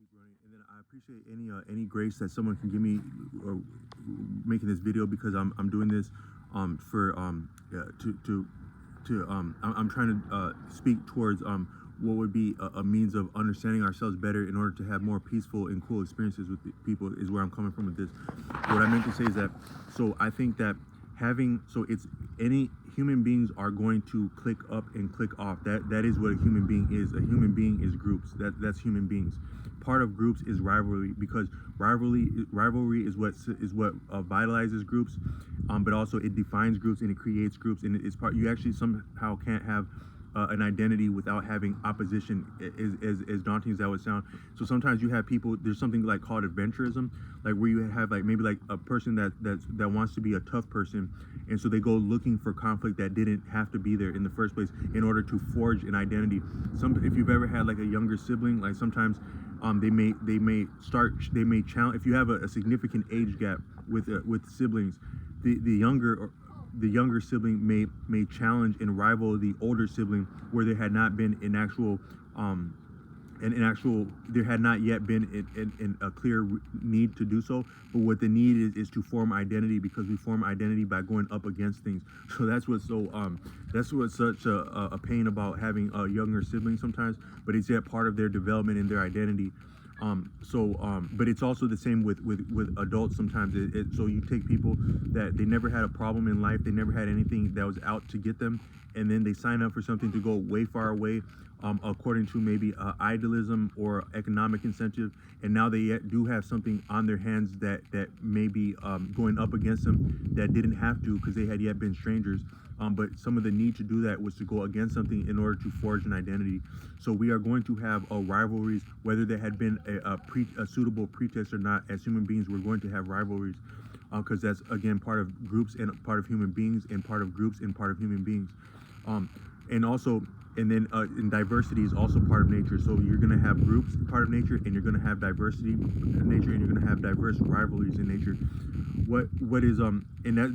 keep running. And then I appreciate any grace that someone can give me or making this video, because I'm doing this for yeah, I'm trying to speak towards what would be a means of understanding ourselves better in order to have more peaceful and cool experiences with the people, is where I'm coming from with this. What I meant to say is that, so I think that it's any human beings are going to click up and click off. That is what a human being is. A human being is groups. That's human beings. Part of groups is rivalry, because rivalry is what vitalizes groups, but also it defines groups and it creates groups, and it's part. You actually somehow can't have an identity without having opposition, as daunting as that would sound. So sometimes you have people, there's something like called adventurism, like where you have like maybe like a person that wants to be a tough person, and so they go looking for conflict that didn't have to be there in the first place in order to forge an identity. If you've ever had like a younger sibling, like sometimes they may challenge. If you have a significant age gap with siblings, the younger sibling may challenge and rival the older sibling, where there had not been there had not yet been a clear need to do so. But what the need is to form identity, because we form identity by going up against things. So that's what's such a pain about having a younger sibling sometimes, but it's yet part of their development and their identity. But it's also the same with adults sometimes. So you take people that they never had a problem in life, they never had anything that was out to get them, and then they sign up for something to go way far away, according to maybe idealism or economic incentive, and now they yet do have something on their hands that may be going up against them, that didn't have to, because they had yet been strangers. But some of the need to do that was to go against something in order to forge an identity. So we are going to have rivalries, whether there had been a suitable pretext or not. As human beings, we're going to have rivalries, because that's, again, part of groups and part of human beings, and part of groups and part of human beings. And diversity is also part of nature. So you're going to have groups part of nature, and you're going to have diversity in nature, and you're going to have diverse rivalries in nature. What is and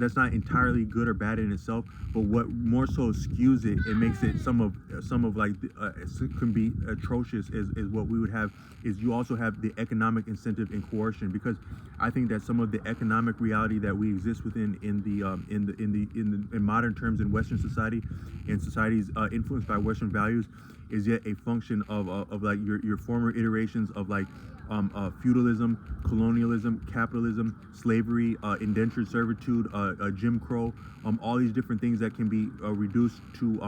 that's not entirely good or bad in itself, but what more so skews it and makes it some of like can be atrocious is what we would have is you also have the economic incentive and coercion, because I think that some of the economic reality that we exist within in modern terms in Western society, and societies influenced by Western values, is yet a function of like your former iterations of like feudalism, colonialism, capitalism, slavery, indentured servitude, Jim Crow, all these different things that can be reduced to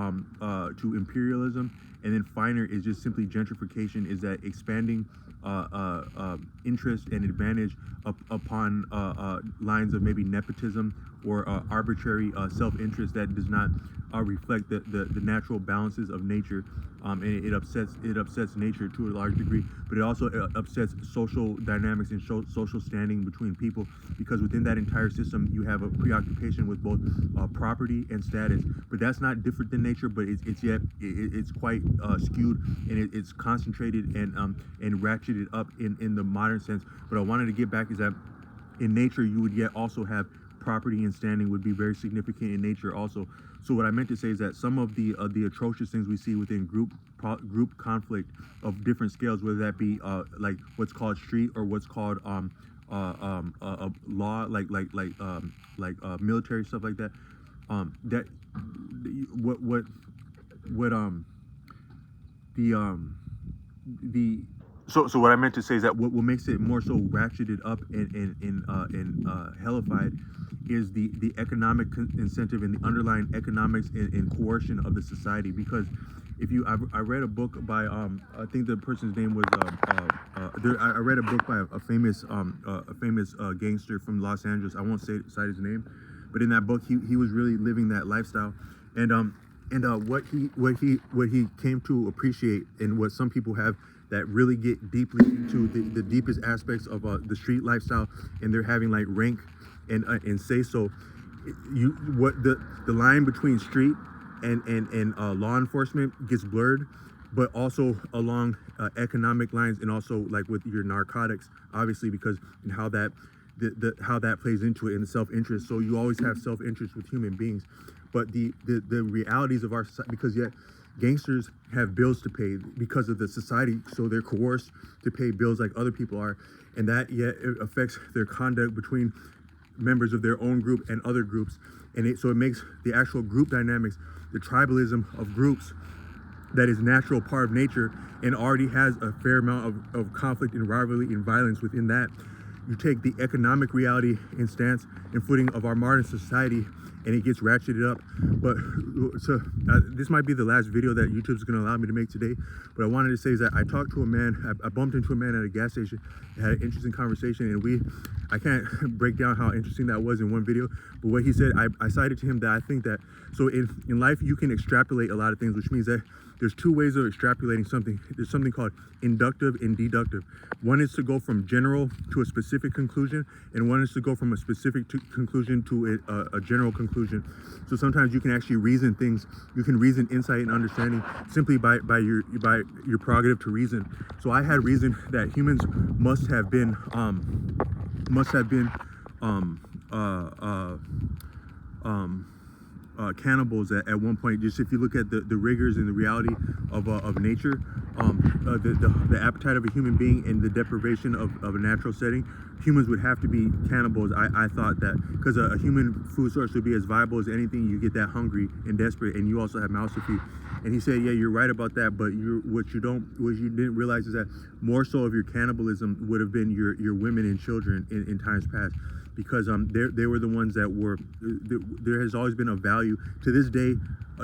imperialism. And then finer is just simply gentrification, is that expanding interest and advantage upon lines of maybe nepotism or arbitrary self-interest that does not reflect the natural balances of nature. And it upsets nature to a large degree, but it also upsets social dynamics and social standing between people, because within that entire system you have a preoccupation with both property and status. But that's not different than nature, but it's quite skewed, and it's concentrated and ratcheted up in the modern sense. But I wanted to get back is that in nature you would yet also have property and standing would be very significant in nature also. So what I meant to say is that some of the atrocious things we see within group conflict of different scales, whether that be like what's called street or what's called law, like military stuff like that, that the so what I meant to say is that what makes it more so ratcheted up and hellified is the economic incentive and the underlying economics and coercion of the society. Because I read a book by I think the person's name was I read a book by a famous gangster from Los Angeles. I won't cite his name, but in that book he was really living that lifestyle, and what he came to appreciate, and what some people have that really get deeply into the deepest aspects of the street lifestyle, and they're having like rank and say so. The line between street and law enforcement gets blurred, but also along economic lines, and also like with your narcotics, obviously, because and how that how that plays into it in the self-interest. So you always have self-interest with human beings, but the realities of our society, because yet Gangsters have bills to pay because of the society, so they're coerced to pay bills like other people are, and that yet it affects their conduct between members of their own group and other groups, and so it makes the actual group dynamics, the tribalism of groups, that is natural part of nature and already has a fair amount of conflict and rivalry and violence within that. You take the economic reality and stance and footing of our modern society, and it gets ratcheted up. But so this might be the last video that YouTube's going to allow me to make today. But I wanted to say is that I talked to a man, I bumped into a man at a gas station, had an interesting conversation, and I can't break down how interesting that was in one video. But what he said, I cited to him that I think that, so in life you can extrapolate a lot of things, which means that there's two ways of extrapolating something. There's something called inductive and deductive. One is to go from general to a specific conclusion, and one is to go from a specific conclusion to a general conclusion. So sometimes you can actually reason things. You can reason insight and understanding simply by your prerogative to reason. So I had reasoned that humans must have been cannibals at one point. Just if you look at the rigors and the reality of nature, the appetite of a human being and the deprivation of a natural setting, humans would have to be cannibals. I thought that because a human food source would be as viable as anything. You get that hungry and desperate, and you also have mouths to feed. And he said, yeah, you're right about that, but what you didn't realize is that more so of your cannibalism would have been your women and children in times past. Because they were the ones that were, there has always been a value. To this day,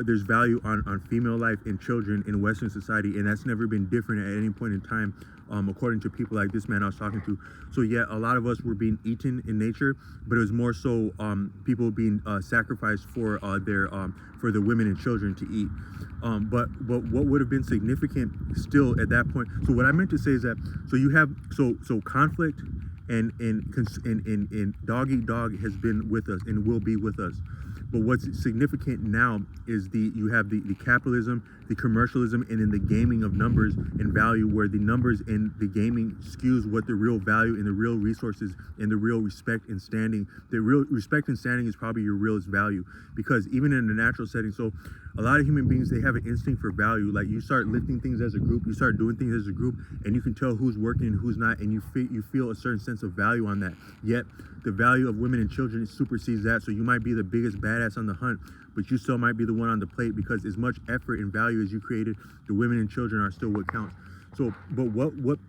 there's value on female life and children in Western society, and that's never been different at any point in time, according to people like this man I was talking to. So yeah, a lot of us were being eaten in nature, but it was more so people being sacrificed for the women and children to eat. But what would have been significant still at that point. So what I meant to say is that you have conflict and dog eat dog has been with us and will be with us. But what's significant now is you have the capitalism, the commercialism, and then the gaming of numbers and value, where the numbers and the gaming skews what the real value and the real resources and the real respect and standing. The real respect and standing is probably your realest value, because even in a natural setting, so a lot of human beings, they have an instinct for value. Like you start lifting things as a group, you start doing things as a group, and you can tell who's working and who's not, and you feel a certain sense of value on that. Yet the value of women and children supersedes that. So you might be the biggest badass on the hunt, but you still might be the one on the plate, because as much effort and value as you created, the women and children are still what counts. So, but what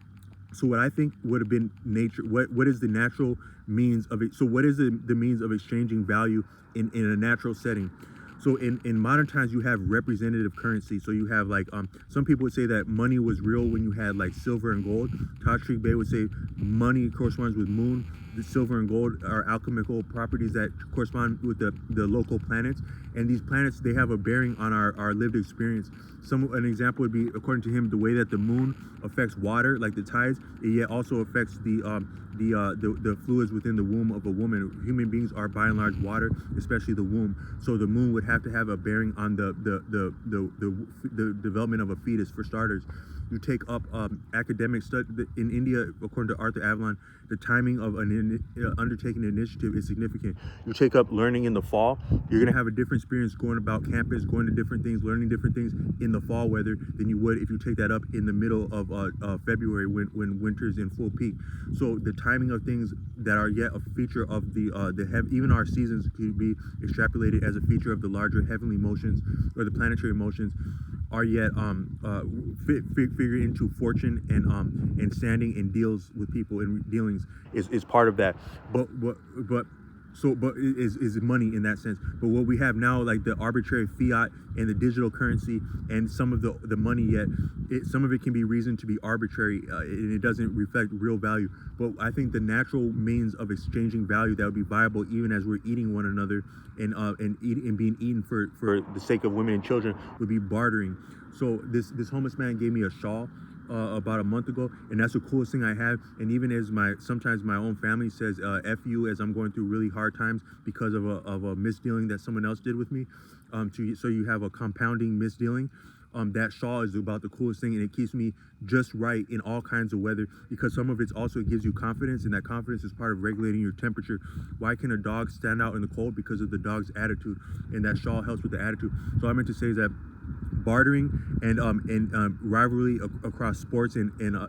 I think would have been nature, what is the natural means of it? So what is the means of exchanging value in a natural setting? So in modern times, you have representative currency. So you have like, some people would say that money was real when you had like silver and gold. Todd Street Bay would say money corresponds with moon. The silver and gold are alchemical properties that correspond with the local planets. And these planets, they have a bearing on our lived experience. An example would be, according to him, the way that the moon affects water, like the tides, it yet also affects the fluids within the womb of a woman. Human beings are by and large water, especially the womb. So the moon would have to have a bearing on the development of a fetus, for starters. You take up academic study in India, according to Arthur Avalon, the timing of undertaking an initiative is significant. You take up learning in the fall, you're going to have a different experience going about campus, going to different things, learning different things in the fall weather than you would if you take that up in the middle of February when winter's in full peak. So the timing of things that are yet a feature of even our seasons could be extrapolated as a feature of the larger heavenly motions or the planetary motions, are yet figured into fortune and standing and deals with people and dealings is part of that. But is money in that sense. But what we have now, like the arbitrary fiat and the digital currency and some of the money, yet some of it can be reasoned to be arbitrary and it doesn't reflect real value. But I think the natural means of exchanging value that would be viable even as we're eating one another and being eaten for the sake of women and children would be bartering. So this homeless man gave me a shawl about a month ago, and that's the coolest thing I have. And even as sometimes my own family says F you as I'm going through really hard times because of a misdealing that someone else did with me, so you have a compounding misdealing. That shawl is about the coolest thing, and it keeps me just right in all kinds of weather, because some of it also gives you confidence, and that confidence is part of regulating your temperature. Why can a dog stand out in the cold? Because of the dog's attitude, and that shawl helps with the attitude. So I meant to say that bartering and rivalry across sports and